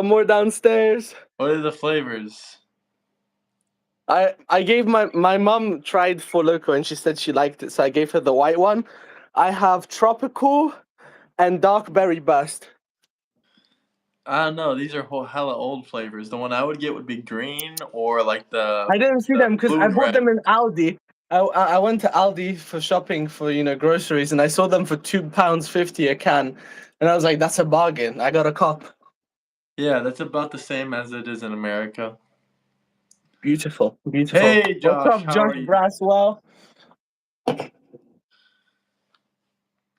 more downstairs. What are the flavors? I gave my mom tried Four Loko and she said she liked it, so I gave her the white one. I have tropical and dark berry burst. I don't know. These are hella old flavors. The one I would get would be green or like the I didn't see them because blue I and bought red. them in Aldi. I went to Aldi for shopping for groceries and I saw them for £2.50 a can, and I was like, that's a bargain. I got a cup. Yeah, that's about the same as it is in America. Beautiful, beautiful. Hey, What's Josh, up, how Josh are you? Braswell?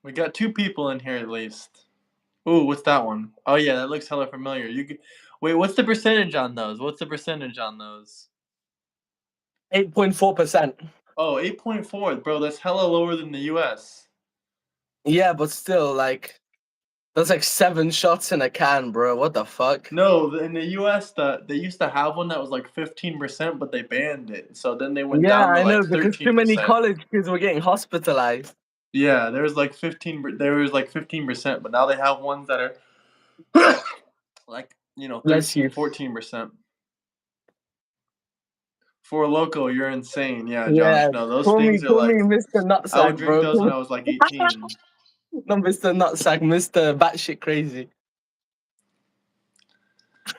We got 2 people in here at least. Ooh, what's that one? Oh yeah, that looks hella familiar. Wait, what's the percentage on those? What's the percentage on those? 8.4%. Oh, 8.4, bro. That's hella lower than the U.S. Yeah, but still, like, that's like 7 shots in a can, bro. What the fuck? No, in the U.S., they used to have one that was like 15%, but they banned it. So then they went Yeah, down to I know, like because too many 13%. college kids were getting hospitalized. Yeah, there was like 15%, but now they have ones that are like, Bless you. 14%. For local, you're insane. Yeah, Josh. Yeah, No, those call me, things are call me like Mr. I would Nutsack, drink bro. those when I was like 18. Not Mr. Nutsack, Mr. Batshit Crazy.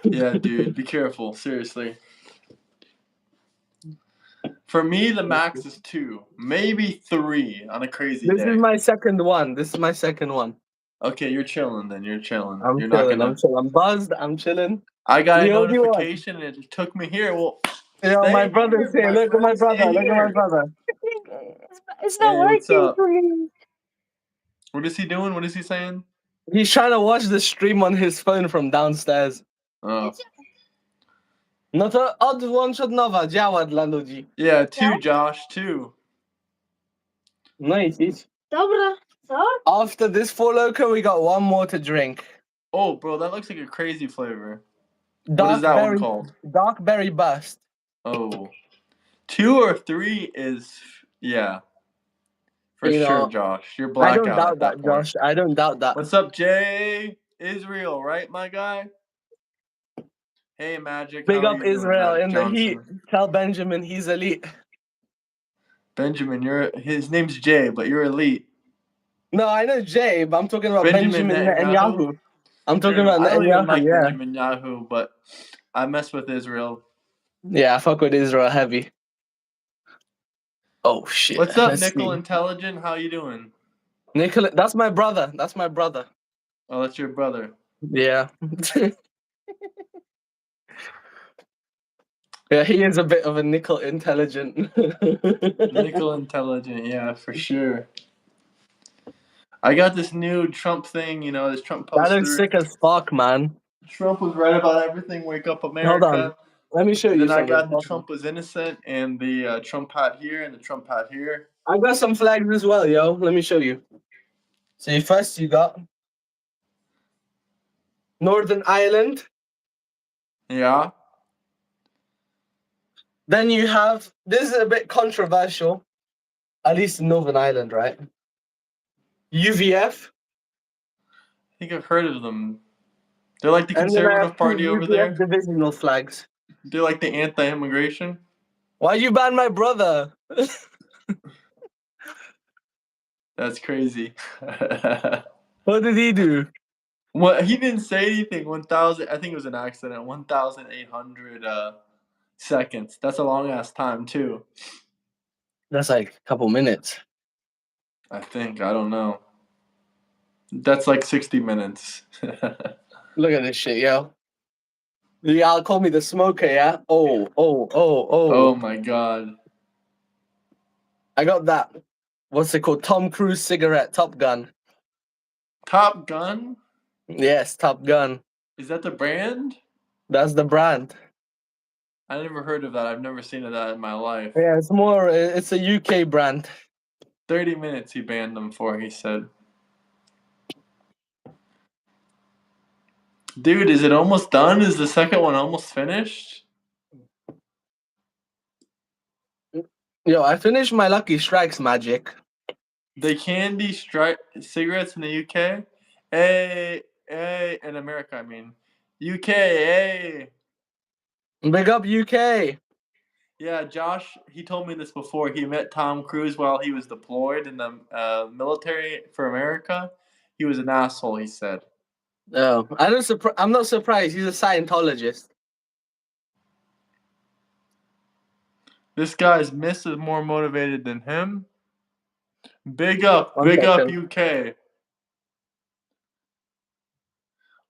Yeah, dude, be careful. Seriously. For me, the max is 2, maybe 3 on a crazy This is day. my second one. This is my second one. Okay, you're chilling then. You're chilling. I'm You're not chilling. I'm gonna. chilling. I'm buzzed. I'm chilling. I got a The only one. notification and it took me here. Well, Yo, my stay brother's here, here. my Look at my friend. brother. Stay Look at my here. brother. It's not Hey, what's working up? for me. What is he doing? What is he saying? He's trying to watch the stream on his phone from downstairs. Oh. No to odłącz od nowa. Działa dla ludzi. Yeah, 2, Josh. 2. No i idź. Dobra, co? After this Four Loko, we got one more to drink. Oh, bro, that looks like a crazy flavor. What is that one called? Dark berry burst. Oh. 2 or 3 is, yeah. For sure, Josh. You're I don't blackout doubt at that, that point. Josh. I don't doubt that. What's up, Jay? Israel, right, my guy? Hey, Magic. Big How are up you doing, Israel Magic in the heat. Johnson? Tell Benjamin he's elite. Benjamin, his name's Jay, but you're elite. No, I know Jay, but I'm talking about Benjamin Netanyahu. I'm talking about I don't even Netanyahu, like yeah. Benjamin Yahoo, but I mess with Israel. Yeah, I fuck with Israel heavy. Oh shit. What's up, Let's Nickel see. Intelligent? How you doing? Nicola, that's my brother. That's my brother. Oh, that's your brother. Yeah. Yeah, he is a bit of a nickel intelligent. Nickel Intelligent, yeah, for sure. I got this new Trump thing, this Trump That poster. looks sick as fuck, man. Trump was right about everything. Wake up, Hold on. America. Let me show And you then I something. got the Trump was innocent and the Trump hat here and the Trump hat here. I got some flags as well, yo. Let me show you. So first you got Northern Ireland. Yeah. Then you have, this is a bit controversial, at least in Northern Ireland, right? UVF. I think I've heard of them. They're like the And then I conservative have two party over UVF there. divisional flags. They're like the anti-immigration. Why'd you ban my brother? That's crazy. What did he do? What, he didn't say anything. 1,000. I think it was an accident. 1,800 seconds. That's a long ass time too. That's like a couple minutes. I think. I don't know. That's like 60 minutes. Look at this shit, yo. Y'all call me the smoker, yeah? Oh. Oh my god. I got that. What's it called? Tom Cruise cigarette, Top Gun. Top Gun? Yes, Top Gun. Is that the brand? That's the brand. I never heard of that. I've never seen of that in my life. Yeah, it's a UK brand. 30 minutes he banned them for, he said. Dude, is it almost done? Is the second one almost finished? Yo, I finished my Lucky Strikes, Magic. The candy cigarettes in the UK? In America, I mean. UK, hey. Big up UK. Yeah, Josh, he told me this before. He met Tom Cruise while he was deployed in the military for America. He was an asshole, he said. No, I'm not surprised. He's a Scientologist. This guy's miss is more motivated than him. Big up 1 second. UK.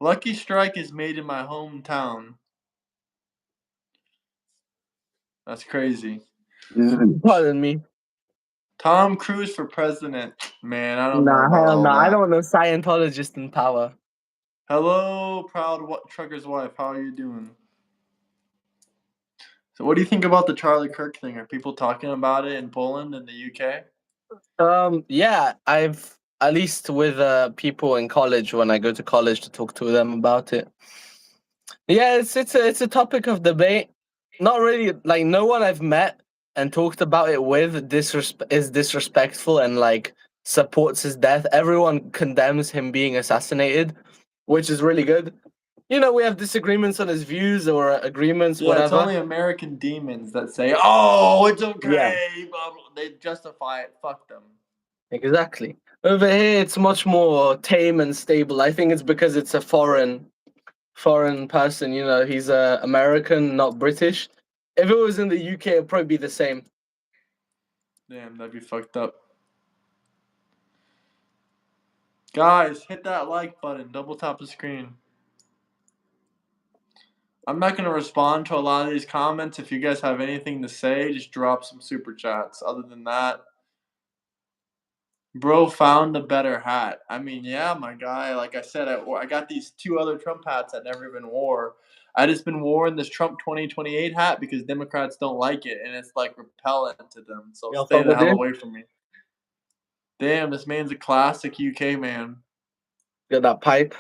Lucky Strike is made in my hometown. That's crazy. Pardon me. Tom Cruise for president. Man, I don't know Nah, about hell all no. I that. don't know Scientologist in power. Hello, proud trucker's wife. How are you doing? So, what do you think about the Charlie Kirk thing? Are people talking about it in Poland and the UK? Yeah, I've at least with people in college when I go to college to talk to them about it. Yeah, it's a topic of debate. Not really like no one I've met and talked about it with is disrespectful and like supports his death. Everyone condemns him being assassinated, which is really good. You know, we have disagreements on his views or agreements, Yeah, it's whatever. only American demons that say, "Oh, it's okay." Yeah. Blah, blah. They justify it. Fuck them. Exactly. Over here, it's much more tame and stable. I think it's because it's a foreign person. You know, he's American, not British. If it was in the UK, it'd probably be the same. Damn, that'd be fucked up. Guys, hit that like button. Double tap the screen. I'm not going to respond to a lot of these comments. If you guys have anything to say, just drop some super chats. Other than that, bro found a better hat. I mean, yeah, my guy. Like I said, I got these 2 other Trump hats I never even wore. I just been wearing this Trump 2028 hat because Democrats don't like it and it's like repellent to them. So Yo, stay fuck the with hell this. away from me. Damn, this man's a classic UK man. Got that pipe.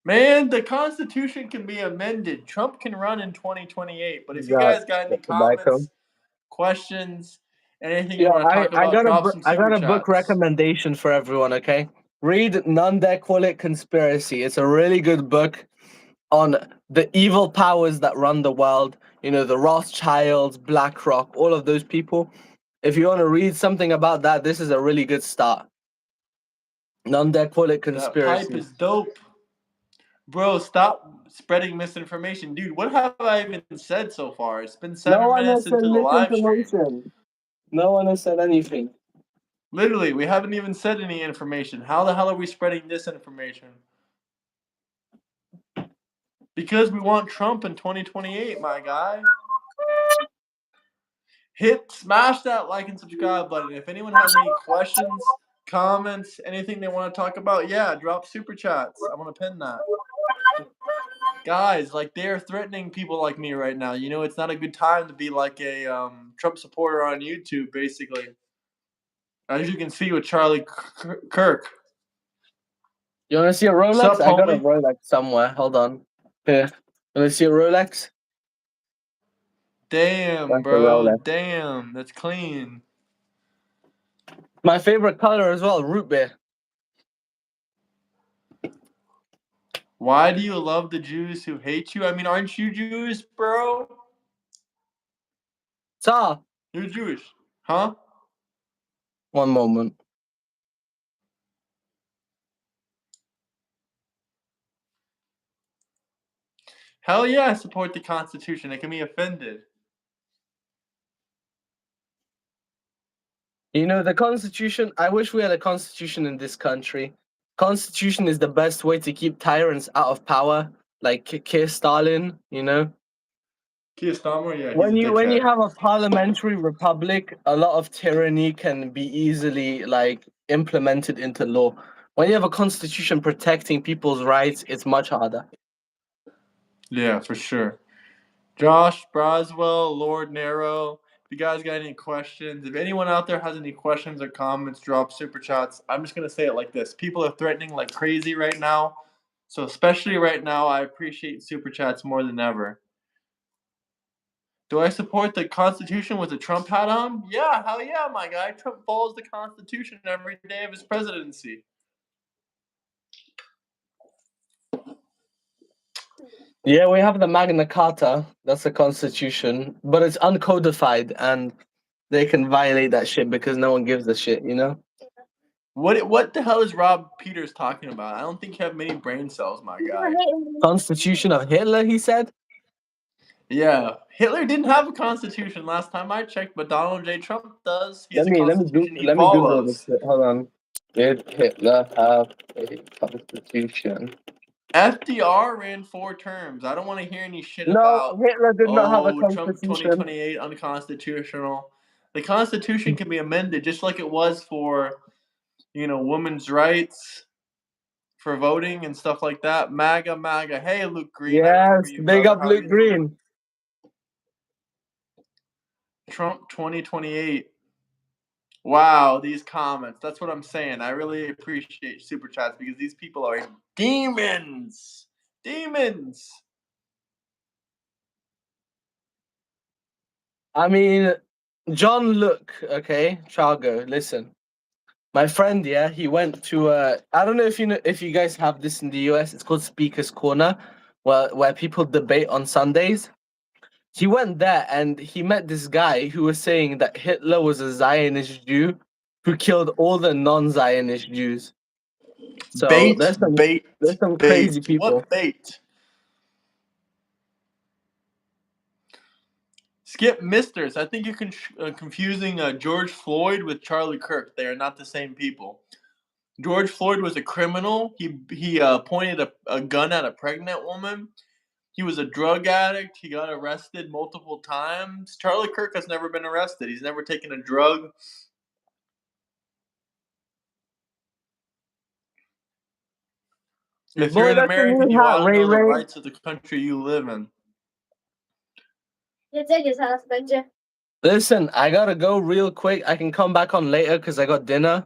Man, the Constitution can be amended. Trump can run in 2028. But if you Got guys got any the tobacco. comments, questions, anything you Yeah, want to talk about, drop some I super got a book chats. recommendation for everyone. Okay, read None Dare Call It Conspiracy. It's a really good book on the evil powers that run the world. You know, the Rothschilds, BlackRock, all of those people. If you want to read something about that, this is a really good start. None Dare Call It That pipe Conspiracy. is dope. Bro, stop spreading misinformation. Dude, what have I even said so far? It's been No 7 one minutes has said into the live stream. misinformation. No one has said anything. Literally, we haven't even said any information. How the hell are we spreading disinformation? Because we want Trump in 2028, my guy. Smash that like and subscribe button. If anyone has any questions, comments, anything they want to talk about, yeah, drop super chats. I want to pin that. Guys, like, they're threatening people like me right now. You know, it's not a good time to be like a Trump supporter on YouTube, basically. As you can see with Charlie Kirk. You want to see a Rolex? Sup, I got a homie? Rolex somewhere. Hold on. Here. Want to see a Rolex? Damn, That's a bro. Rolex. Damn, that's clean. My favorite color as well, root beer. Why do you love the Jews who hate you? I mean, aren't you Jewish, bro? Tsar. You're Jewish, huh? One moment. Hell yeah, I support the Constitution. I can be offended. You know, the Constitution, I wish we had a Constitution in this country. Constitution is the best way to keep tyrants out of power, like Keir Stalin, you know? Keir Starmer, yeah, he's a When you dickhead. have a parliamentary republic, a lot of tyranny can be easily like implemented into law. When you have a constitution protecting people's rights, it's much harder. Yeah, for sure. Josh, Braswell, Lord Narrow. If you guys got any questions, if anyone out there has any questions or comments, drop super chats. I'm just gonna say it like this: people are threatening like crazy right now, so especially right now, I appreciate super chats more than ever. Do I support the Constitution with a Trump hat on? Yeah, hell yeah, my guy. Trump follows the Constitution every day of his presidency. Yeah, we have the Magna Carta. That's the Constitution, but it's uncodified, and they can violate that shit because no one gives a shit. You know. What the hell is Rob Peters talking about? I don't think you have many brain cells, my guy. Constitution of Hitler, he said. Yeah, Hitler didn't have a constitution last time I checked, but Donald J. Trump does. He has a constitution he Let me Google this. follows. Shit. Hold on. Did Hitler have a constitution? FDR ran 4 terms. I don't want to hear any shit No, about, Hitler did not have a oh, Trump constitution. 2028 unconstitutional. The Constitution can be amended just like it was for, women's rights, for voting and stuff like that. MAGA, MAGA. Hey, Luke Green, I remember Yes, you, big brother. up How are Luke you doing? Green. Trump 2028. Wow, these comments. That's what I'm saying. I really appreciate super chats because these people are demons. Demons. I mean, John Luke, okay, Chago, listen. My friend, yeah, he went to I don't know if you guys have this in the US, it's called Speaker's Corner, where people debate on Sundays. He went there and he met this guy who was saying that Hitler was a Zionist Jew who killed all the non-Zionist Jews. So Bait, there's bait, some bait. crazy people. What bait? Skip Misters. I think you're confusing George Floyd with Charlie Kirk. They are not the same people. George Floyd was a criminal. He pointed a gun at a pregnant woman. He was a drug addict. He got arrested multiple times. Charlie Kirk has never been arrested. He's never taken a drug. If you're Boy, an that's a American, new you hat, ought to Ray know the Ray. rights of the country you live in. Jedzenie zaraz będzie. Listen, I gotta go real quick. I can come back on later because I got dinner.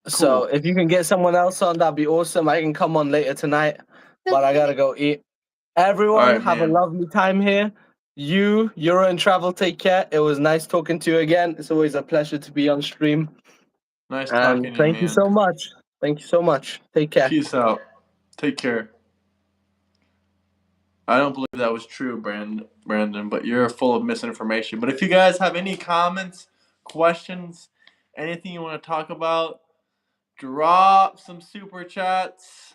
So Cool. if you can get someone else on, that'd be awesome. I can come on later tonight, but I gotta go eat. Everyone, Alright, have a man. lovely time here. Euro and Travel, take care. It was nice talking to you again. It's always a pleasure to be on stream. Nice talking And to you, thank you man. so much. Thank you so much. Take care. Peace out. Take care. I don't believe that was true, Brandon, but you're full of misinformation. But if you guys have any comments, questions, anything you want to talk about, drop some super chats.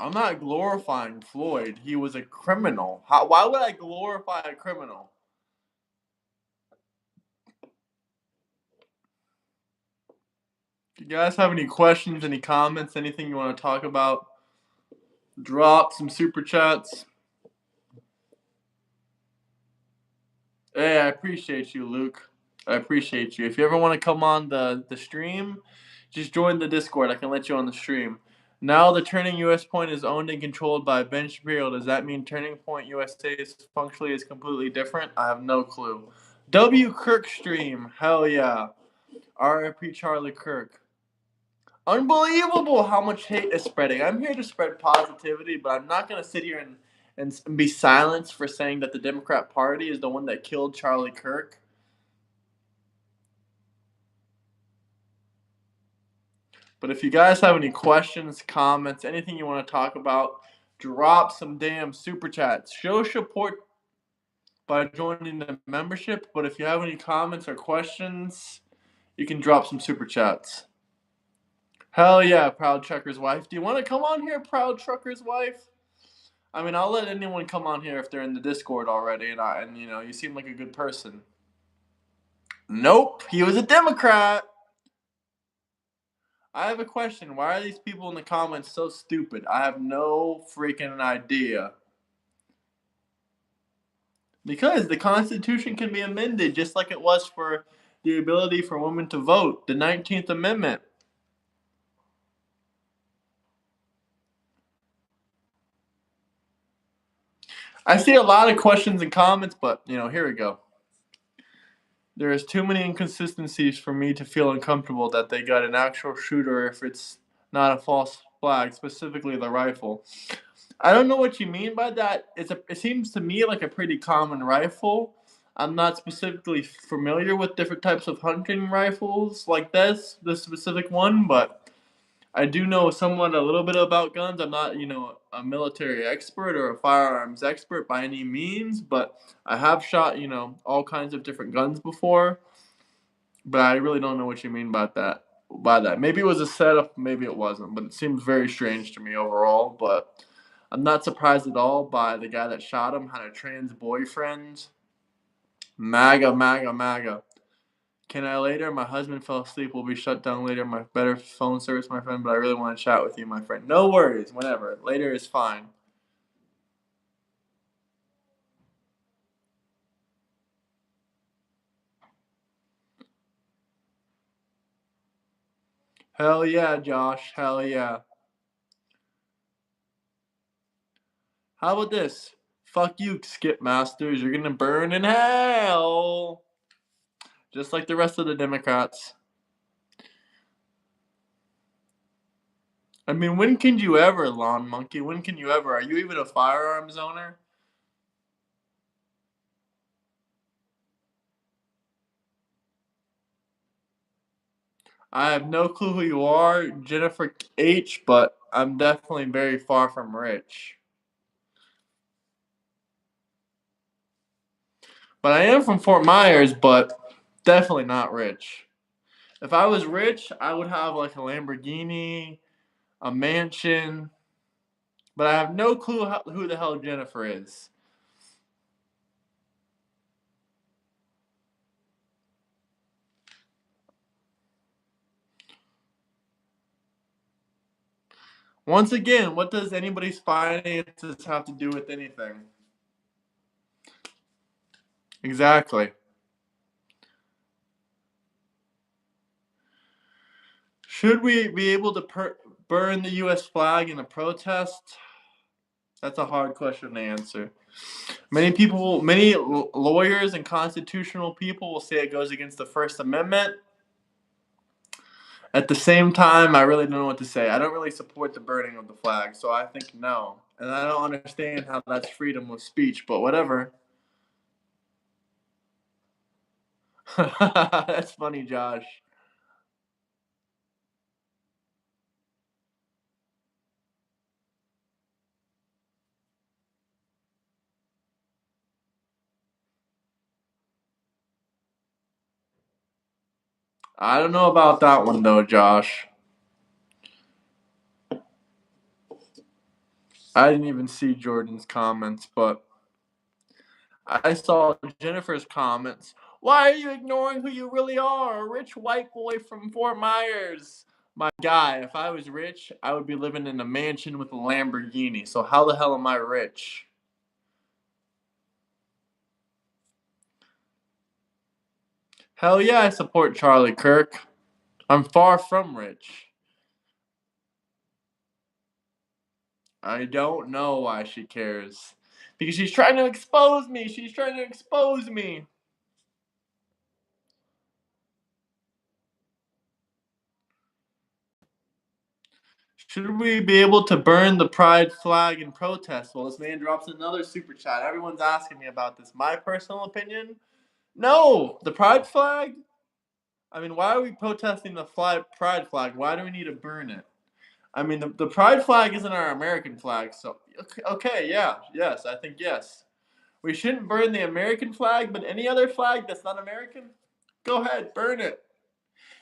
I'm not glorifying Floyd. He was a criminal. Why would I glorify a criminal? If you guys have any questions, any comments, anything you want to talk about, drop some super chats. Hey, I appreciate you, Luke. I appreciate you. If you ever want to come on the stream, just join the Discord. I can let you on the stream. Now the Turning US Point is owned and controlled by Ben Shapiro. Does that mean Turning Point USA is functionally is completely different? I have no clue. W Kirk stream. Hell yeah. RIP Charlie Kirk. Unbelievable how much hate is spreading. I'm here to spread positivity, but I'm not going to sit here and be silenced for saying that the Democrat Party is the one that killed Charlie Kirk. But if you guys have any questions, comments, anything you want to talk about, drop some damn super chats. Show support by joining the membership. But if you have any comments or questions, you can drop some super chats. Hell yeah, Proud Trucker's wife. Do you want to come on here, Proud Trucker's wife? I mean, I'll let anyone come on here if they're in the Discord already, and you seem like a good person. Nope, he was a Democrat. I have a question. Why are these people in the comments so stupid? I have no freaking idea. Because the Constitution can be amended just like it was for the ability for women to vote. The 19th Amendment. I see a lot of questions and comments, but, here we go. There is too many inconsistencies for me to feel uncomfortable that they got an actual shooter if it's not a false flag, specifically the rifle. I don't know what you mean by that. It seems to me like a pretty common rifle. I'm not specifically familiar with different types of hunting rifles like this specific one, but I do know somewhat a little bit about guns. I'm not, a military expert or a firearms expert by any means, but I have shot, all kinds of different guns before. But I really don't know what you mean by that. Maybe it was a setup, maybe it wasn't, but it seems very strange to me overall. But I'm not surprised at all by the guy that shot him had a trans boyfriend. MAGA, MAGA, MAGA. Can I later? My husband fell asleep. Will be shut down later. My better phone service, my friend, but I really want to chat with you, my friend. No worries, whenever. Later is fine. Hell yeah, Josh. Hell yeah. How about this? Fuck you, Skip Masters. You're gonna burn in hell. Just like the rest of the Democrats. I mean, when can you ever, Lawn Monkey? When can you ever? Are you even a firearms owner? I have no clue who you are, Jennifer H., but I'm definitely very far from rich. But I am from Fort Myers, but definitely not rich. If I was rich, I would have like a Lamborghini, a mansion, but I have no clue who the hell Jennifer is. Once again, what does anybody's finances have to do with anything? Exactly. Should we be able to burn the U.S. flag in a protest? That's a hard question to answer. Many lawyers and constitutional people will say it goes against the First Amendment. At the same time, I really don't know what to say. I don't really support the burning of the flag, so I think no. And I don't understand how that's freedom of speech, but whatever. That's funny, Josh. I don't know about that one though, Josh. I didn't even see Jordan's comments, but I saw Jennifer's comments. Why are you ignoring who you really are? A rich white boy from Fort Myers. My guy, if I was rich, I would be living in a mansion with a Lamborghini. So how the hell am I rich? Hell yeah, I support Charlie Kirk. I'm far from rich. I don't know why she cares. Because she's trying to expose me. She's trying to expose me. Should we be able to burn the pride flag in protest? Well, this man drops another super chat. Everyone's asking me about this. My personal opinion? No! The pride flag? I mean, why are we protesting the pride flag? Why do we need to burn it? I mean, the pride flag isn't our American flag, so okay, yeah, yes, I think yes. We shouldn't burn the American flag, but any other flag that's not American, go ahead, burn it.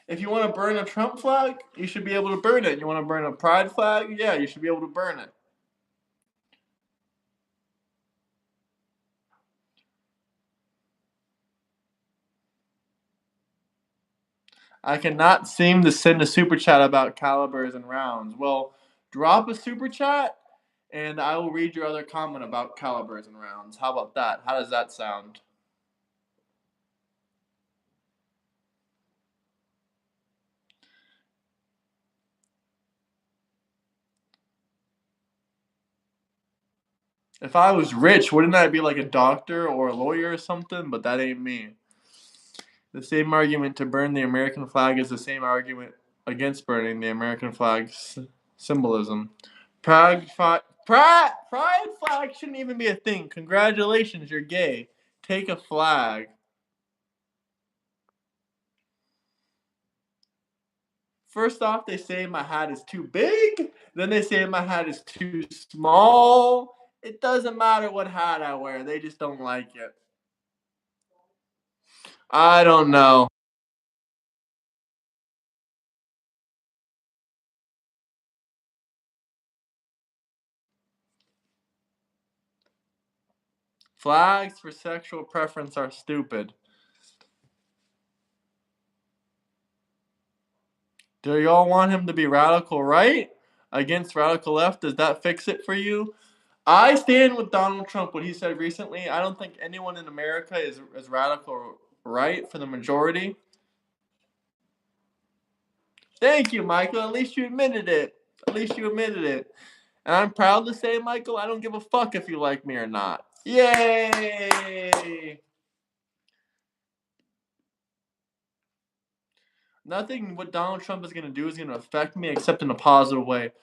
If you want to burn a Trump flag, you should be able to burn it. You want to burn a pride flag? Yeah, you should be able to burn it. I cannot seem to send a super chat about calibers and rounds. Well, drop a super chat and I will read your other comment about calibers and rounds. How about that? How does that sound? If I was rich, wouldn't I be like a doctor or a lawyer or something? But that ain't me. The same argument to burn the American flag is the same argument against burning the American flag's symbolism. Pride flag shouldn't even be a thing. Congratulations, you're gay. Take a flag. First off, they say my hat is too big. Then they say my hat is too small. It doesn't matter what hat I wear. They just don't like it. I don't know. Flags for sexual preference are stupid. Do y'all want him to be radical right against radical left? Does that fix it for you? I stand with Donald Trump, what he said recently. I don't think anyone in America is radical right for the majority. Thank you, Michael. At least you admitted it. At least you admitted it. And I'm proud to say, Michael, I don't give a fuck if you like me or not. Yay! Nothing what Donald Trump is going to do is going to affect me except in a positive way.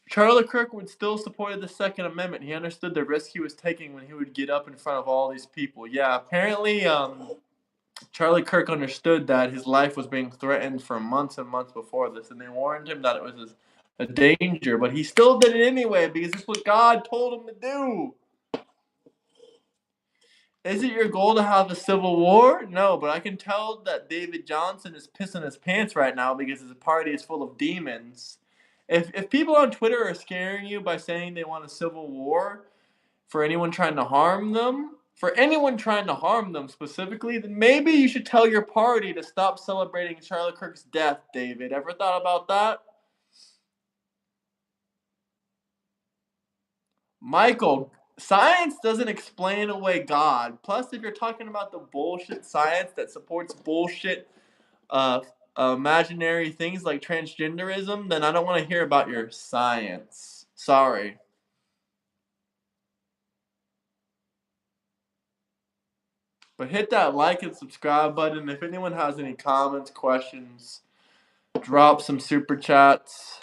Charlie Kirk would still support the Second Amendment. He understood the risk he was taking when he would get up in front of all these people. Yeah, apparently Charlie Kirk understood that his life was being threatened for months and months before this, and they warned him that it was a danger, but he still did it anyway because it's what God told him to do. Is it your goal to have a civil war? No, but I can tell that David Johnson is pissing his pants right now because his party is full of demons. If people on Twitter are scaring you by saying they want a civil war for anyone trying to harm them, specifically, then maybe you should tell your party to stop celebrating Charlie Kirk's death, David. Ever thought about that? Michael, science doesn't explain away God. Plus, if you're talking about the bullshit science that supports bullshit uh, imaginary things like transgenderism, then I don't want to hear about your science. Sorry. But hit that like and subscribe button. If anyone has any comments, questions, drop some super chats.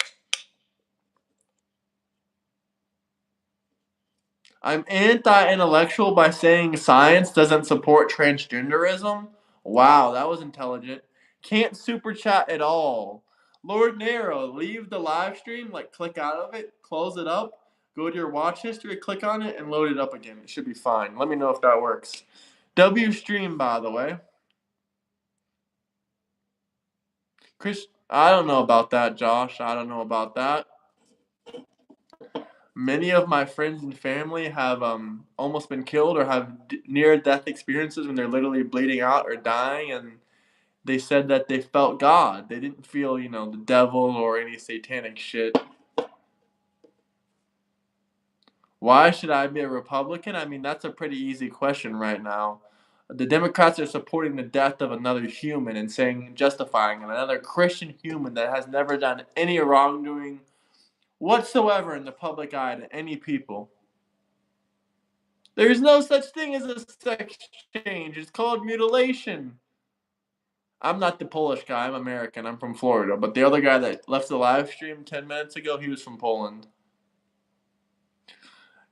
I'm anti-intellectual by saying science doesn't support transgenderism. Wow, that was intelligent. Can't super chat at all. Lord Nero, leave the live stream, like click out of it, close it up, go to your watch history, click on it, and load it up again. It should be fine. Let me know if that works. W stream, by the way. Chris, I don't know about that, Josh. I don't know about that. Many of my friends and family have almost been killed or have near death experiences when they're literally bleeding out or dying, and they said that they felt God. They didn't feel, the devil or any satanic shit. Why should I be a Republican? I mean, that's a pretty easy question right now. The Democrats are supporting the death of another human and justifying another Christian human that has never done any wrongdoing whatsoever in the public eye to any people. There's no such thing as a sex change. It's called mutilation. I'm not the Polish guy. I'm American. I'm from Florida. But the other guy that left the live stream 10 minutes ago, he was from Poland.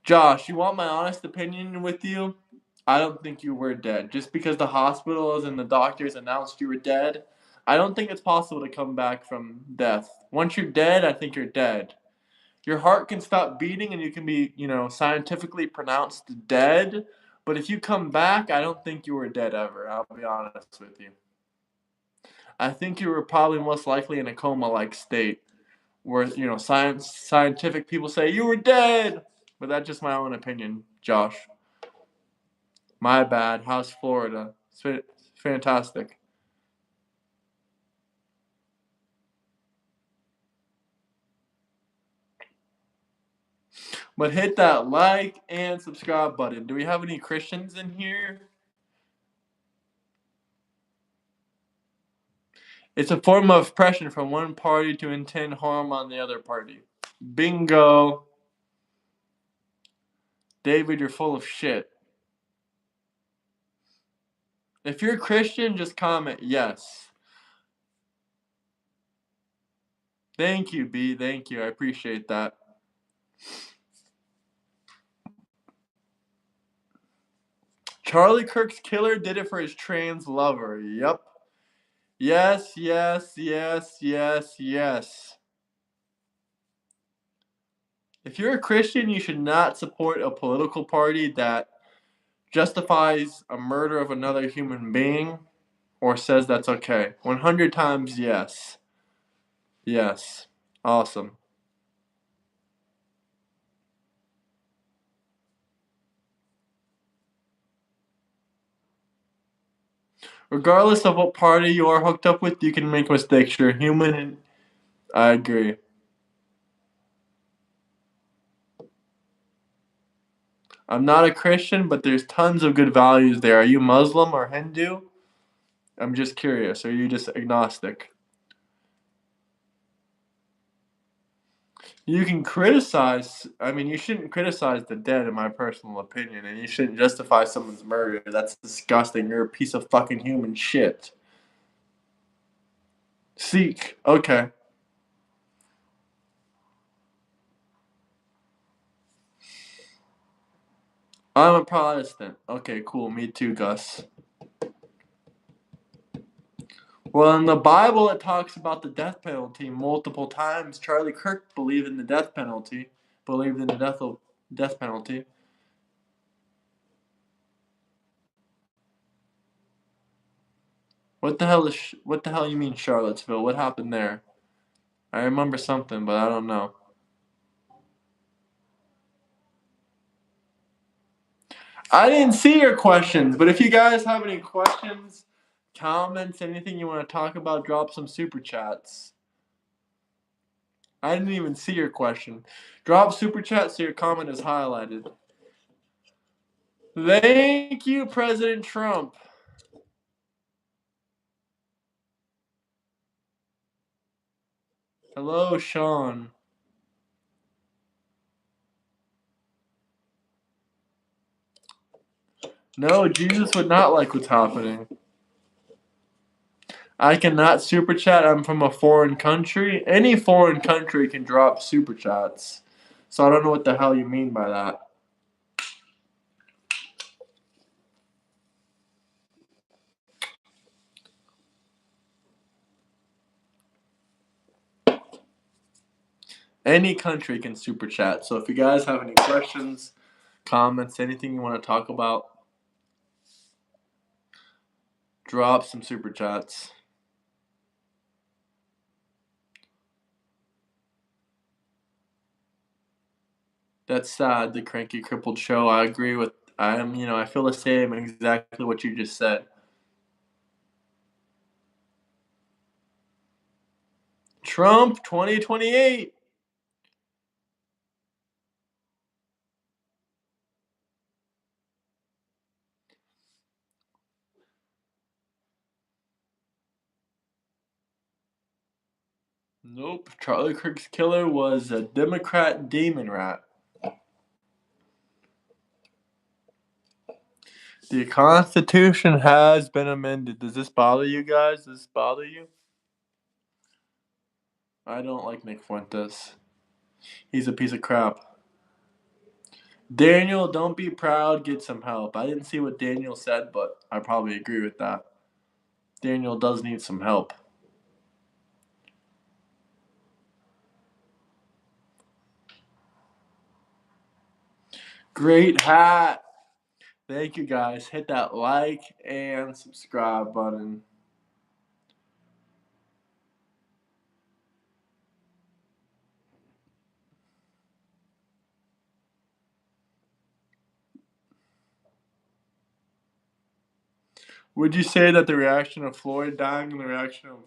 Josh, you want my honest opinion with you? I don't think you were dead. Just because the hospitals and the doctors announced you were dead, I don't think it's possible to come back from death. Once you're dead, I think you're dead. Your heart can stop beating and you can be, scientifically pronounced dead. But if you come back, I don't think you were dead ever. I'll be honest with you. I think you were probably most likely in a coma-like state where, scientific people say you were dead. But that's just my own opinion, Josh. My bad. How's Florida? It's fantastic. But hit that like and subscribe button. Do we have any Christians in here? It's a form of oppression from one party to intend harm on the other party. Bingo. David, you're full of shit. If you're a Christian, just comment yes. Thank you, B. Thank you. I appreciate that. Charlie Kirk's killer did it for his trans lover. Yup. Yes, yes, yes, yes, yes. If you're a Christian, you should not support a political party that justifies a murder of another human being or says that's okay. 100 times yes. Yes. Awesome. Regardless of what party you are hooked up with, you can make mistakes. You're human, and I agree. I'm not a Christian, but there's tons of good values there. Are you Muslim or Hindu? I'm just curious. Are you just agnostic? You can criticize. I mean, you shouldn't criticize the dead, in my personal opinion, and you shouldn't justify someone's murder. That's disgusting. You're a piece of fucking human shit. Sikh. Okay. I'm a Protestant. Okay, cool. Me too, Gus. Well, in the Bible, it talks about the death penalty multiple times. Charlie Kirk believed in the death penalty. Believed in the death penalty. What the hell you mean Charlottesville? What happened there? I remember something, but I don't know. I didn't see your questions, but if you guys have any questions, comments, anything you want to talk about, drop some super chats. I didn't even see your question. Drop super chat so your comment is highlighted. Thank you, President Trump. Hello, Sean. No, Jesus would not like what's happening. I cannot super chat. I'm from a foreign country. Any foreign country can drop super chats. So I don't know what the hell you mean by that. Any country can super chat. So if you guys have any questions, comments, anything you want to talk about, drop some super chats. That's sad, the cranky crippled show. I agree with I feel the same exactly what you just said. Trump 2028. Nope. Charlie Kirk's killer was a Democrat demon rat. The Constitution has been amended. Does this bother you guys? Does this bother you? I don't like Nick Fuentes. He's a piece of crap. Daniel, don't be proud. Get some help. I didn't see what Daniel said, but I probably agree with that. Daniel does need some help. Great hat. Thank you guys. Hit that like and subscribe button. Would you say that the reaction of Floyd dying and the reaction of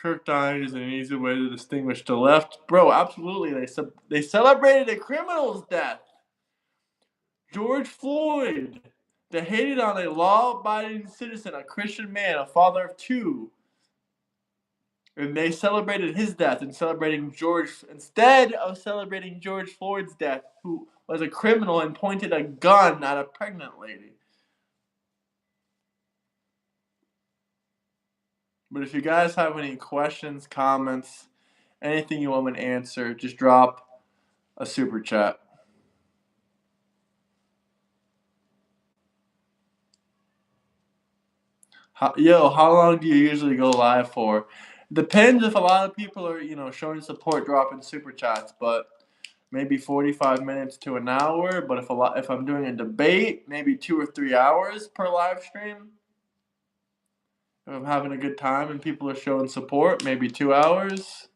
Kirk dying is an easy way to distinguish the left? Bro, absolutely. They celebrated a criminal's death. George Floyd. They hated on a law-abiding citizen, a Christian man, a father of two. And they celebrated his death and instead of celebrating George Floyd's death, who was a criminal and pointed a gun at a pregnant lady. But if you guys have any questions, comments, anything you want me to answer, just drop a super chat. How long do you usually go live for? Depends if a lot of people are, showing support, dropping super chats, but maybe 45 minutes to an hour. But if I'm doing a debate, maybe 2 or 3 hours per live stream. If I'm having a good time and people are showing support, maybe 2 hours.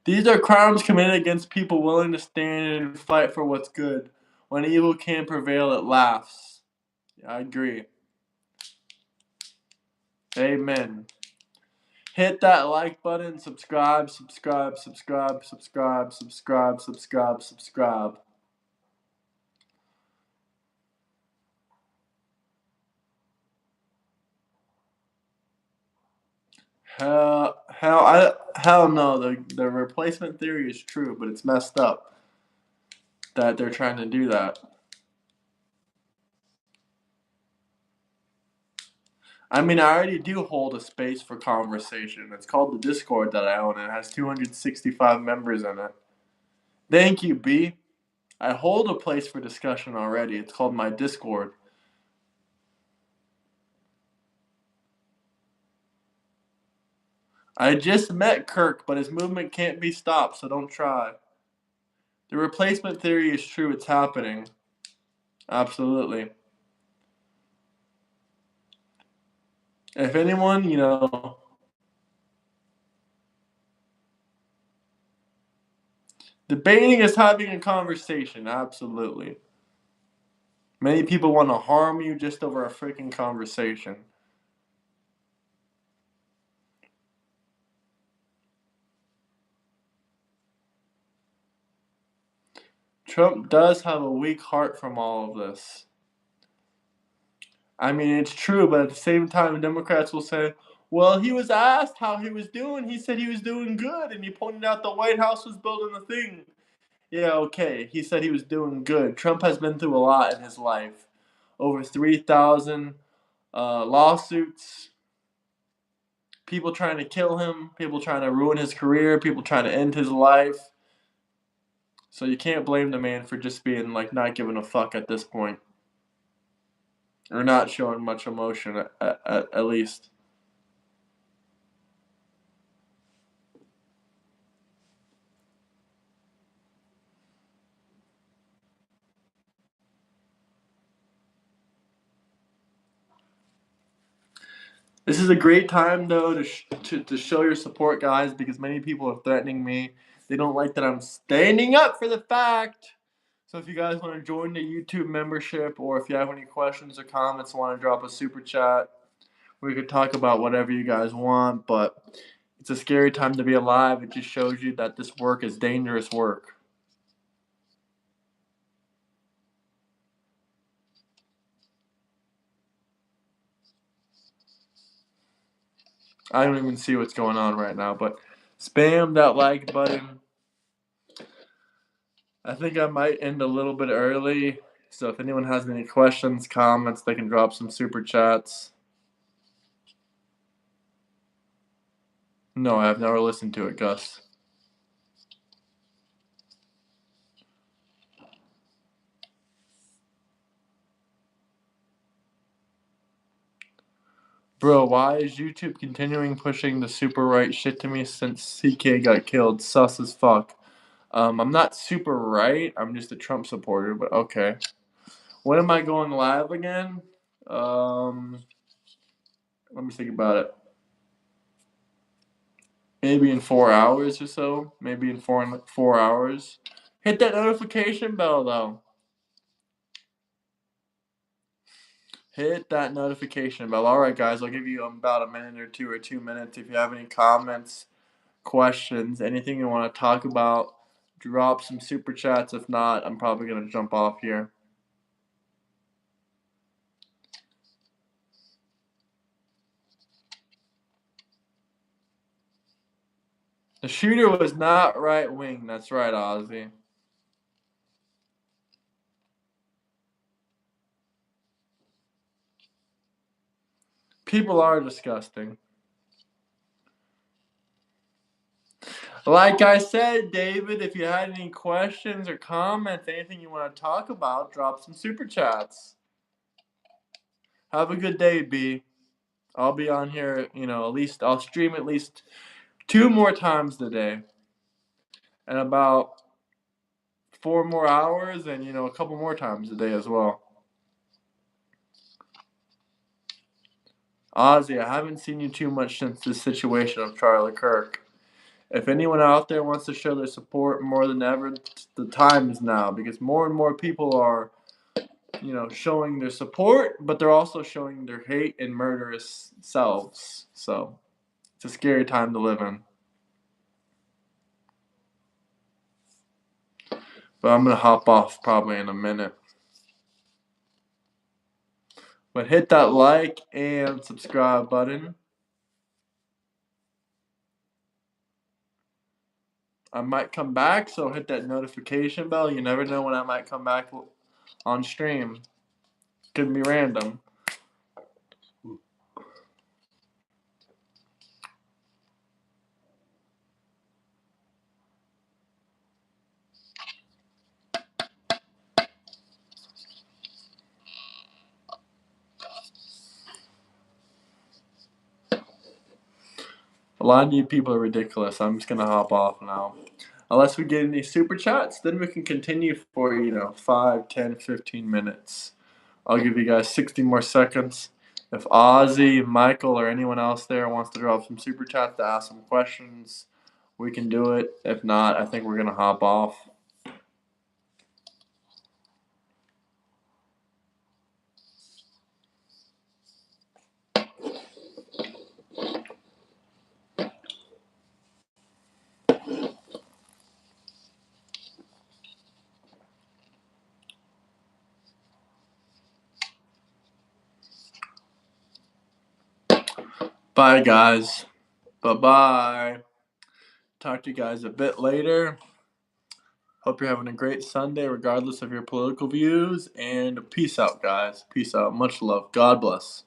These are crimes committed against people willing to stand and fight for what's good. When evil can't prevail, it laughs. I agree. Amen. Hit that like button, subscribe. Hell no. The replacement theory is true, but it's messed up that they're trying to do that. I mean, I already do hold a space for conversation. It's called the Discord that I own. It has 265 members in it. Thank you, B. I hold a place for discussion already. It's called my Discord. I just met Kirk, but his movement can't be stopped, so don't try. The replacement theory is true. It's happening. Absolutely. If anyone, debating is having a conversation. Absolutely. Many people want to harm you just over a freaking conversation. Trump does have a weak heart from all of this. I mean, it's true, but at the same time, Democrats will say, well, he was asked how he was doing. He said he was doing good, and he pointed out the White House was building the thing. Yeah, okay. He said he was doing good. Trump has been through a lot in his life. Over 3,000 lawsuits, people trying to kill him, people trying to ruin his career, people trying to end his life. So you can't blame the man for just being like not giving a fuck at this point. Or not showing much emotion, at least. This is a great time, though, to show your support, guys, because many people are threatening me. They don't like that I'm standing up for the fact. So if you guys want to join the YouTube membership, or if you have any questions or comments, want to drop a super chat, we could talk about whatever you guys want. But it's a scary time to be alive. It just shows you that this work is dangerous work. I don't even see what's going on right now, but spam that like button. I think I might end a little bit early, so if anyone has any questions, comments, they can drop some super chats. No, I've never listened to it, Gus. Bro, why is YouTube continuing pushing the super right shit to me since CK got killed? Sus as fuck. I'm not super right. I'm just a Trump supporter, but okay. When am I going live again? Let me think about it. Maybe in 4 hours or so. Maybe in 4 hours. Hit that notification bell, though. Hit that notification bell. All right, guys, I'll give you about a minute or 2 minutes. If you have any comments, questions, anything you want to talk about, drop some super chats. If not, I'm probably going to jump off here. The shooter was not right wing. That's right, Ozzy. People are disgusting. Like I said, David, if you had any questions or comments, anything you want to talk about, drop some super chats. Have a good day, B. I'll be on here, I'll stream at least 2 more times today. And about 4 more hours and, a couple more times a day as well. Ozzy, I haven't seen you too much since this situation of Charlie Kirk. If anyone out there wants to show their support more than ever, the time is now because more and more people are, showing their support, but they're also showing their hate and murderous selves. So it's a scary time to live in. But I'm going to hop off probably in a minute. But hit that like and subscribe button. I might come back, so hit that notification bell. You never know when I might come back on stream. Could be random. A lot of you people are ridiculous. I'm just going to hop off now. Unless we get any super chats, then we can continue for, 5, 10, 15 minutes. I'll give you guys 60 more seconds. If Ozzy, Michael, or anyone else there wants to drop some super chats to ask some questions, we can do it. If not, I think we're going to hop off. Bye, guys. Bye-bye. Talk to you guys a bit later. Hope you're having a great Sunday, regardless of your political views. And peace out, guys. Peace out. Much love. God bless.